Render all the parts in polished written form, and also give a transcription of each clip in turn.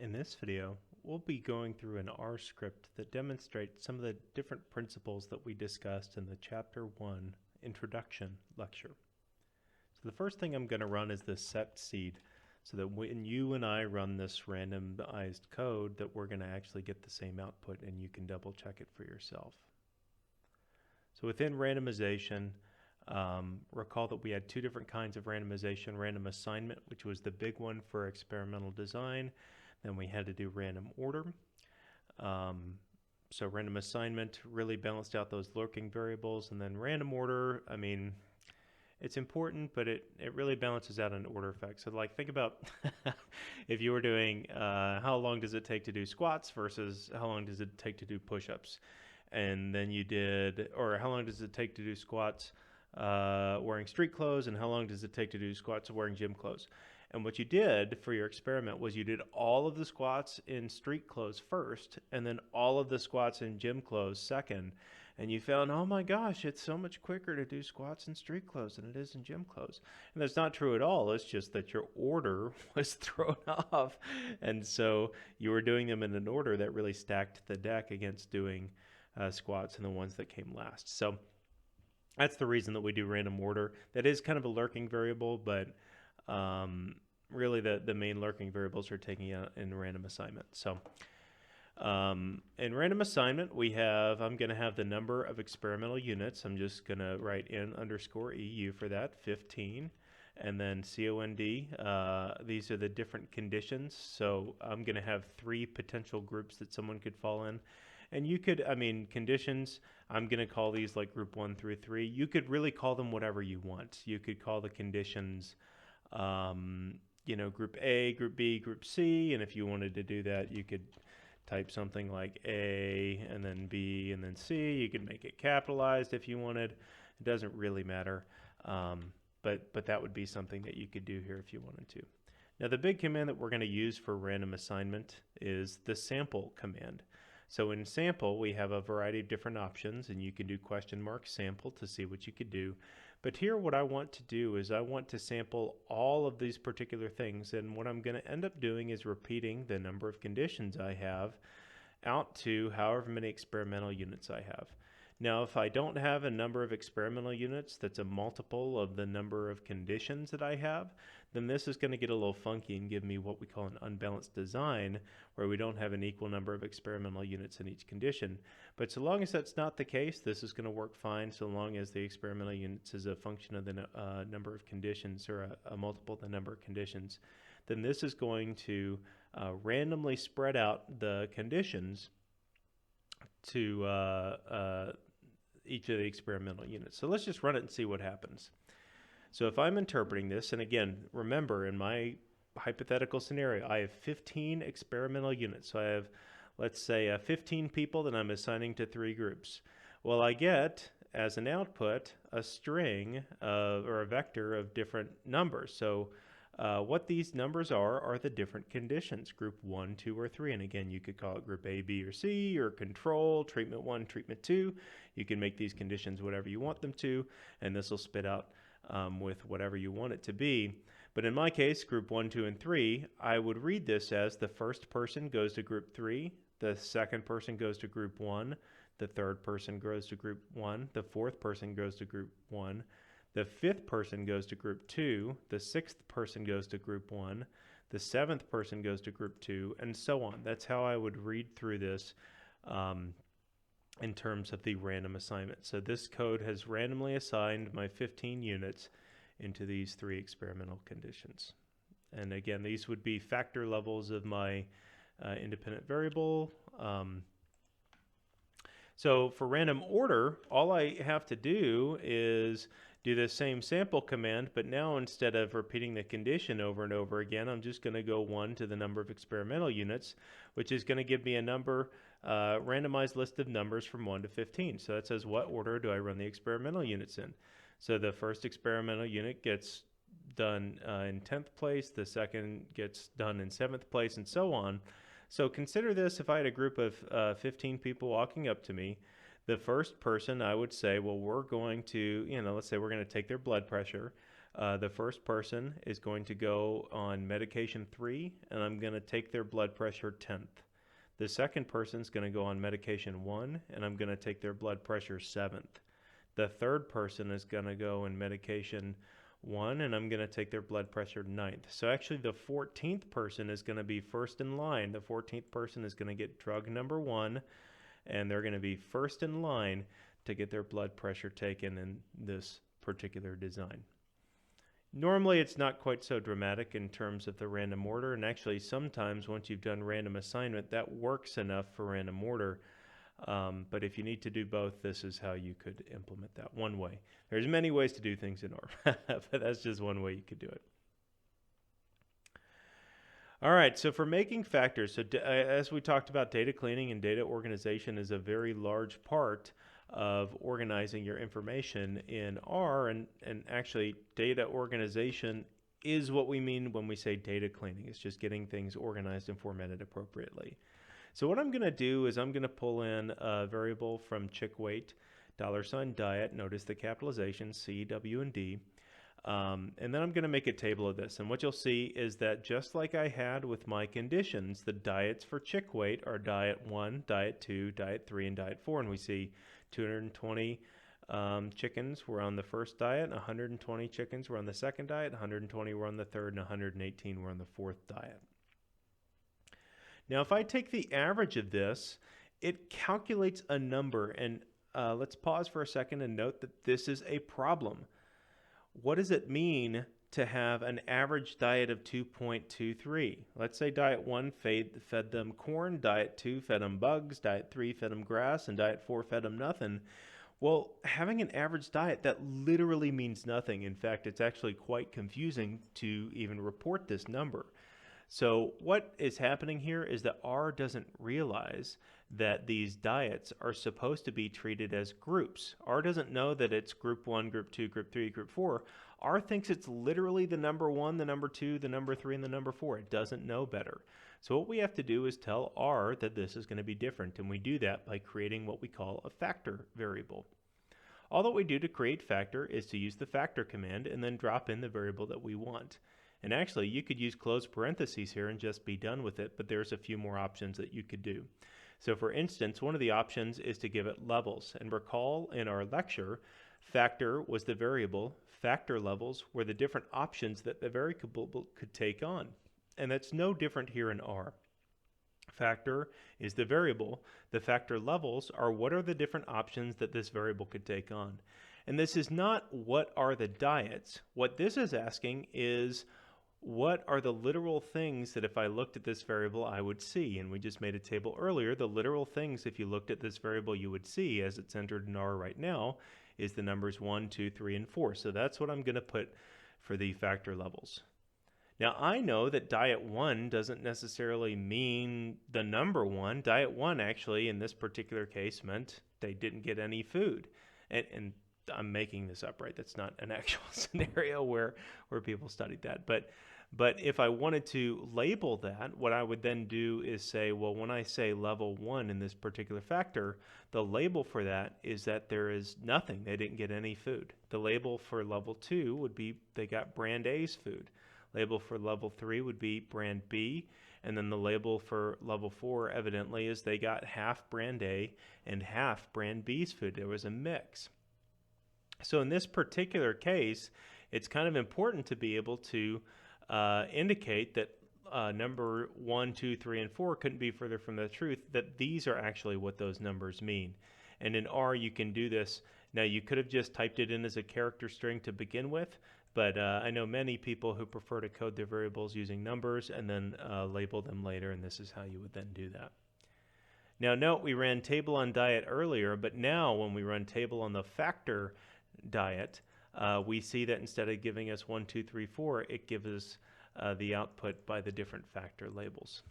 In this video, we'll be going through an R script that demonstrates some of the different principles that we discussed in the Chapter 1 Introduction lecture. So the first thing I'm going to run is the set seed, so that when you and I run this randomized code, that we're going to actually get the same output and you can double check it for yourself. So within randomization, recall that we had two different kinds of randomization: random assignment, which was the big one for experimental design. Then we had to do random order. So random assignment really balanced out those lurking variables, and then random order, I mean, it's important, but it really balances out an order effect. So like think about if you were doing how long does it take to do squats versus how long does it take to do push-ups, and then you did, or how long does it take to do squats wearing street clothes, and how long does it take to do squats wearing gym clothes. And what you did for your experiment was you did all of the squats in street clothes first, and then all of the squats in gym clothes second. And you found, oh my gosh, it's so much quicker to do squats in street clothes than it is in gym clothes. And that's not true at all. It's just that your order was thrown off. And so you were doing them in an order that really stacked the deck against doing squats and the ones that came last. So that's the reason that we do random order. That is kind of a lurking variable, but really the main lurking variables are taking out in random assignment. So in random assignment, I'm going to have the number of experimental units. I'm just going to write n_EU for that, 15. And then COND, these are the different conditions. So I'm going to have 3 potential groups that someone could fall in. And you could, conditions, I'm going to call these like group 1 through 3. You could really call them whatever you want. You could call the conditions, group A, group B, group C. And if you wanted to do that, you could type something like A and then B and then C. You could make it capitalized if you wanted. It doesn't really matter. But that would be something that you could do here if you wanted to. Now, the big command that we're going to use for random assignment is the sample command. So in sample, we have a variety of different options, and you can do $sample to see what you could do. But here what I want to do is I want to sample all of these particular things, and what I'm going to end up doing is repeating the number of conditions I have out to however many experimental units I have. Now, if I don't have a number of experimental units that's a multiple of the number of conditions that I have, then this is going to get a little funky and give me what we call an unbalanced design, where we don't have an equal number of experimental units in each condition. But so long as that's not the case, this is going to work fine, so long as the experimental units is a function of the number of conditions, or a multiple of the number of conditions. Then this is going to randomly spread out the conditions to each of the experimental units. So let's just run it and see what happens. So if I'm interpreting this, and again, remember in my hypothetical scenario, I have 15 experimental units. So I have, let's say, 15 people that I'm assigning to 3 groups. Well, I get, as an output, a string or a vector of different numbers. So what these numbers are the different conditions, group 1, 2, or 3. And again, you could call it group A, B, or C, or control, treatment 1, treatment 2. You can make these conditions whatever you want them to, and this will spit out with whatever you want it to be. But in my case, group 1, 2, and 3, I would read this as the first person goes to group 3, the second person goes to group 1, the third person goes to group 1, the fourth person goes to group 1, the fifth person goes to group 2, the sixth person goes to group 1, the seventh person goes to group 2, and so on. That's how I would read through this in terms of the random assignment. So this code has randomly assigned my 15 units into these 3 experimental conditions. And again, these would be factor levels of my independent variable. So for random order, all I have to do is do the same sample command, but now instead of repeating the condition over and over again, I'm just going to go 1 to the number of experimental units, which is going to give me a number, randomized list of numbers from 1 to 15. So that says, what order do I run the experimental units in? So the first experimental unit gets done in 10th place, the second gets done in 7th place, and so on. So consider this: if I had a group of 15 people walking up to me, the first person, I would say, well, we're going to, let's say we're going to take their blood pressure. The first person is going to go on medication 3, and I'm going to take their blood pressure 10th. The second person is going to go on medication 1, and I'm going to take their blood pressure 7th. The third person is going to go in medication 1, and I'm going to take their blood pressure 9th. So actually the 14th person is going to be first in line. The 14th person is going to get drug number 1, and they're going to be first in line to get their blood pressure taken in this particular design. Normally it's not quite so dramatic in terms of the random order, and actually sometimes once you've done random assignment that works enough for random order. But if you need to do both, this is how you could implement that one way. There's many ways to do things in OR, but that's just one way you could do it. All right, so for making factors, so as we talked about, data cleaning and data organization is a very large part of organizing your information in R, and actually data organization is what we mean when we say data cleaning. It's just getting things organized and formatted appropriately. So what I'm going to do is I'm going to pull in a variable from ChickWeight, $diet, notice the capitalization, C, W, and D. And then I'm going to make a table of this. And what you'll see is that just like I had with my conditions, the diets for ChickWeight are diet 1, diet 2, diet 3, and diet 4. And we see 220 chickens were on the first diet, 120 chickens were on the second diet, 120 were on the third, and 118 were on the fourth diet. Now, if I take the average of this, it calculates a number. And let's pause for a second and note that this is a problem. What does it mean to have an average diet of 2.23? Let's say diet 1 fed them corn, diet 2 fed them bugs, diet 3 fed them grass, and diet 4 fed them nothing. Well, having an average diet, that literally means nothing. In fact, it's actually quite confusing to even report this number. So what is happening here is that R doesn't realize that these diets are supposed to be treated as groups. R doesn't know that it's group 1, group 2, group 3, group 4. R thinks it's literally the number 1, the number 2, the number 3, and the number 4. It doesn't know better. So what we have to do is tell R that this is going to be different, and we do that by creating what we call a factor variable. All that we do to create factor is to use the factor command and then drop in the variable that we want. And actually, you could use close parentheses here and just be done with it, but there's a few more options that you could do. So for instance, one of the options is to give it levels. And recall in our lecture, factor was the variable, factor levels were the different options that the variable could take on. And that's no different here in R. Factor is the variable. The factor levels are what are the different options that this variable could take on. And this is not what are the diets. What this is asking is what are the literal things that if I looked at this variable I would see? And we just made a table earlier. The literal things if you looked at this variable you would see as it's entered in R right now is the numbers 1, 2, 3, and 4. So that's what I'm going to put for the factor levels. Now I know that diet 1 doesn't necessarily mean the number 1. Diet 1 actually in this particular case meant they didn't get any food. And I'm making this up, right? That's not an actual scenario where people studied that. But if I wanted to label that, what I would then do is say, well, when I say level 1 in this particular factor, the label for that is that there is nothing. They didn't get any food. The label for level 2 would be they got brand A's food. Label for level 3 would be brand B. And then the label for level 4 evidently is they got half brand A and half brand B's food. There was a mix. So in this particular case, it's kind of important to be able to indicate that number 1, 2, 3, and 4 couldn't be further from the truth, that these are actually what those numbers mean. And in R, you can do this. Now, you could have just typed it in as a character string to begin with, but I know many people who prefer to code their variables using numbers and then label them later, and this is how you would then do that. Now, note we ran table on diet earlier, but now when we run table on the factor diet, we see that instead of giving us 1, 2, 3, 4, it gives us the output by the different factor labels.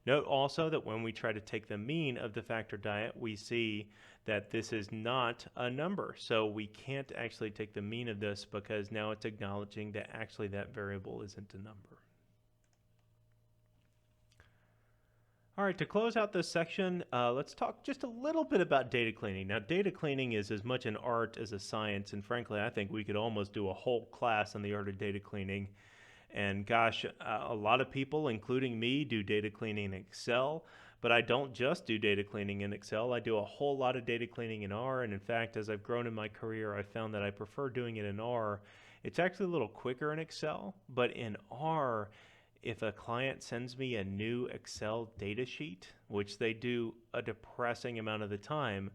Note also that when we try to take the mean of the factor diet, we see that this is not a number. So we can't actually take the mean of this because now it's acknowledging that actually that variable isn't a number. All right, to close out this section, let's talk just a little bit about data cleaning. Now, data cleaning is as much an art as a science, and frankly, I think we could almost do a whole class on the art of data cleaning. And gosh, a lot of people, including me, do data cleaning in Excel, but I don't just do data cleaning in Excel. I do a whole lot of data cleaning in R, and in fact, as I've grown in my career, I found that I prefer doing it in R. It's actually a little quicker in Excel, but in R, if a client sends me a new Excel data sheet, which they do a depressing amount of the time,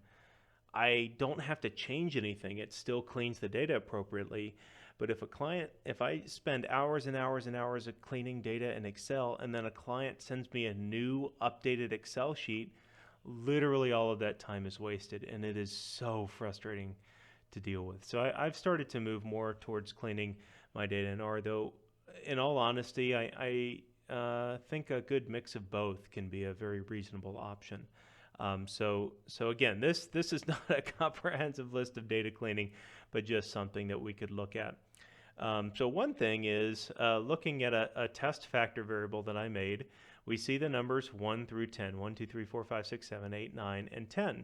I don't have to change anything. It still cleans the data appropriately. But if I spend hours and hours and hours of cleaning data in Excel, and then a client sends me a new updated Excel sheet, literally all of that time is wasted, and it is so frustrating to deal with. So I've started to move more towards cleaning my data in R, though in all honesty, I think a good mix of both can be a very reasonable option. So again, this is not a comprehensive list of data cleaning, but just something that we could look at. So one thing is looking at a test factor variable that I made. We see the numbers 1 through 10, 1, 2, 3, 4, 5, 6, 7, 8, 9, and 10.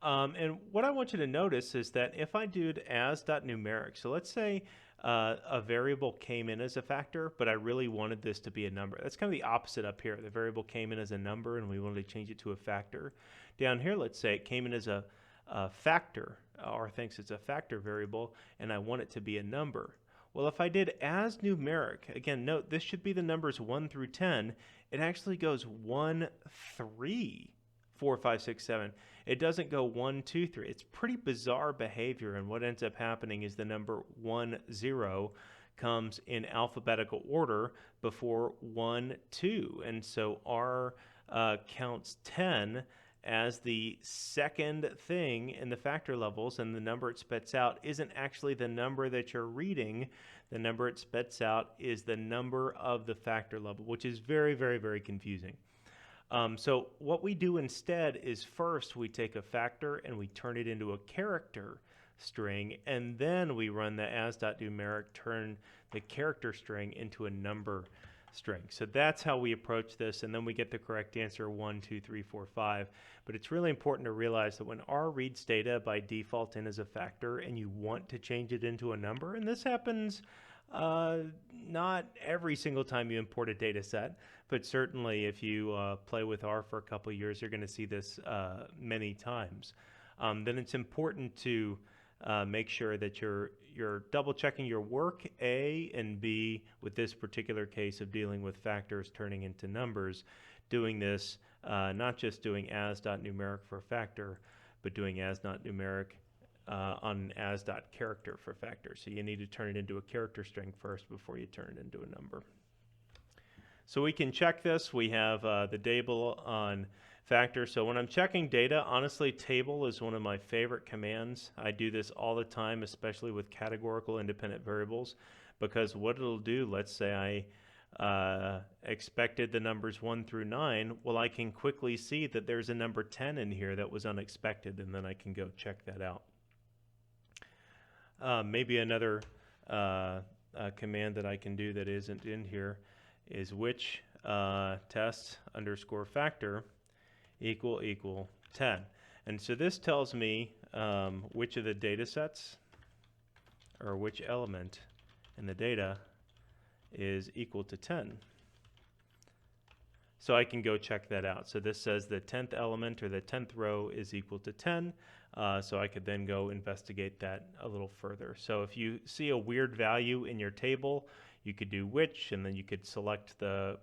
And what I want you to notice is that if I do as.numeric, so let's say a variable came in as a factor, but I really wanted this to be a number. That's kind of the opposite up here. The variable came in as a number and we wanted to change it to a factor. Down here, let's say it came in as a factor, or thinks it's a factor variable, and I want it to be a number. Well, if I did as numeric, again, note this should be the numbers 1 through 10. It actually goes 1, 3, 4, 5, 6, 7. It doesn't go 1, 2, 3. It's pretty bizarre behavior, and what ends up happening is the number 1, 0 comes in alphabetical order before 1, 2. And so R counts 10 as the second thing in the factor levels, and the number it spits out isn't actually the number that you're reading. The number it spits out is the number of the factor level, which is very, very, very confusing. So what we do instead is first we take a factor and we turn it into a character string, and then we run the as.numeric, turn the character string into a number string. So that's how we approach this, and then we get the correct answer 1, 2, 3, 4, 5. But it's really important to realize that when R reads data by default in as a factor and you want to change it into a number, and this happens not every single time you import a data set, but certainly if you play with R for a couple of years, you're going to see this many times. Then it's important to make sure that you're double checking your work, A, and B, with this particular case of dealing with factors turning into numbers, doing this, not just doing as.numeric for a factor, but doing as.numeric on as.character for factor. So you need to turn it into a character string first before you turn it into a number. So we can check this. We have the table on factor. So when I'm checking data, honestly, table is one of my favorite commands. I do this all the time, especially with categorical independent variables, because what it'll do, let's say I expected the numbers 1 through 9, well, I can quickly see that there's a number 10 in here that was unexpected, and then I can go check that out. Maybe another command that I can do that isn't in here is which test underscore factor equal 10. And so this tells me which of the data sets or which element in the data is equal to 10. So I can go check that out. So this says the 10th element or the 10th row is equal to 10. So I could then go investigate that a little further. So if you see a weird value in your table, you could do which, and then you could select the,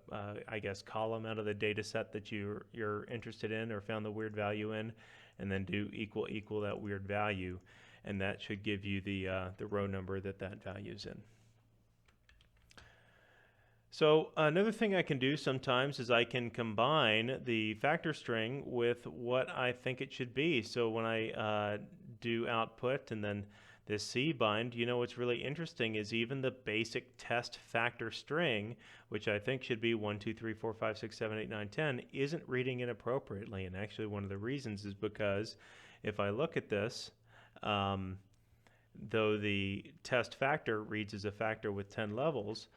I guess, column out of the data set that you're interested in or found the weird value in, and then do equal that weird value, and that should give you the row number that value's in. So another thing I can do sometimes is I can combine the factor string with what I think it should be. So when I do output and then this cbind, you know what's really interesting is even the basic test factor string, which I think should be 1, 2, 3, 4, 5, 6, 7, 8, 9, 10, isn't reading it appropriately. And actually one of the reasons is because if I look at this, though the test factor reads as a factor with 10 levels,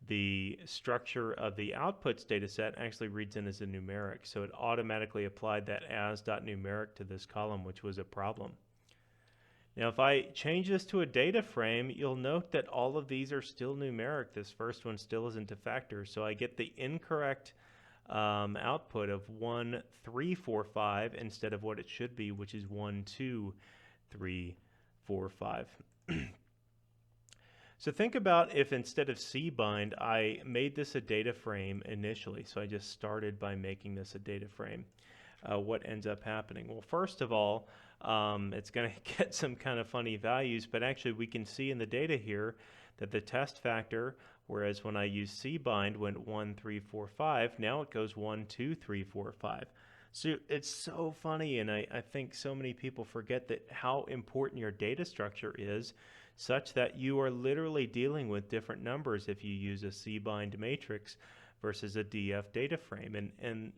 the structure of the outputs data set actually reads in as a numeric. So it automatically applied that as.numeric to this column, which was a problem. Now, if I change this to a data frame, you'll note that all of these are still numeric. This first one still isn't a factor, so I get the incorrect output of 1, 3, 4, 5 instead of what it should be, which is 1, 2, 3, 4, 5. So think about if instead of cbind, I made this a data frame initially. So I just started by making this a data frame. What ends up happening? Well, first of all, it's going to get some kind of funny values, but actually we can see in the data here that the test factor, whereas when I use cbind went 1, 3, 4, 5, now it goes 1, 2, 3, 4, 5. So it's so funny, and I think so many people forget that how important your data structure is, such that you are literally dealing with different numbers if you use a cbind matrix versus a df data frame. And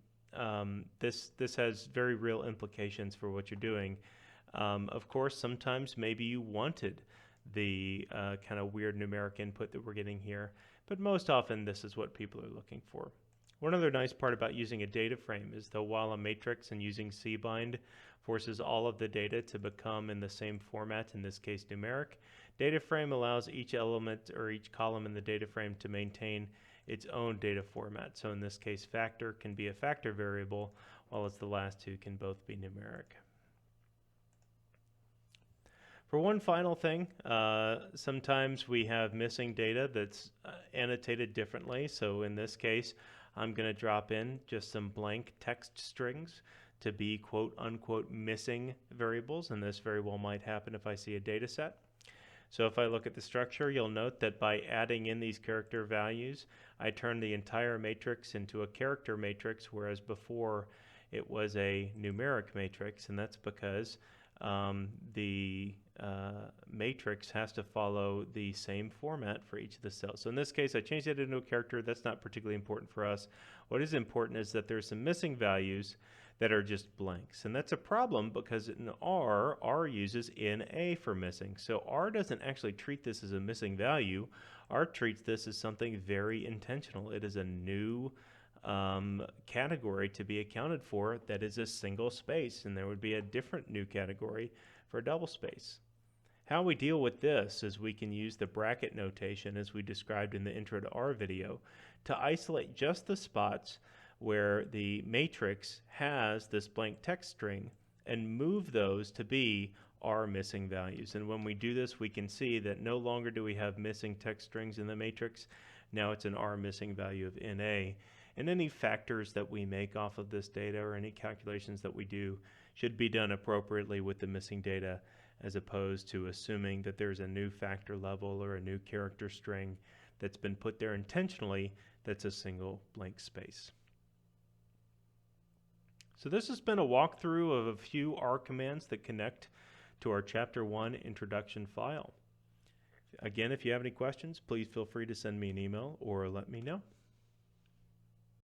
this has very real implications for what you're doing. Of course, sometimes maybe you wanted the kind of weird numeric input that we're getting here, but most often this is what people are looking for. One other nice part about using a data frame is that while a matrix and using cbind forces all of the data to become in the same format, in this case numeric, data frame allows each element or each column in the data frame to maintain its own data format. So in this case, factor can be a factor variable, while as the last two can both be numeric. For one final thing, sometimes we have missing data that's annotated differently. So in this case, I'm going to drop in just some blank text strings to be quote unquote missing variables, and this very well might happen if I see a data set. So if I look at the structure, you'll note that by adding in these character values, I turn the entire matrix into a character matrix, whereas before it was a numeric matrix, and that's because the matrix has to follow the same format for each of the cells. So in this case, I changed it into a character. That's not particularly important for us. What is important is that there's some missing values that are just blanks. And that's a problem because in R uses NA for missing. So R doesn't actually treat this as a missing value. R treats this as something very intentional. It is a new category to be accounted for that is a single space, and there would be a different new category for a double space. How we deal with this is we can use the bracket notation as we described in the Intro to R video to isolate just the spots where the matrix has this blank text string and move those to be R missing values. And when we do this, we can see that no longer do we have missing text strings in the matrix. Now it's an R missing value of NA. And any factors that we make off of this data or any calculations that we do should be done appropriately with the missing data, as opposed to assuming that there's a new factor level or a new character string that's been put there intentionally that's a single blank space. So this has been a walkthrough of a few R commands that connect to our Chapter 1 introduction file. Again, if you have any questions, please feel free to send me an email or let me know.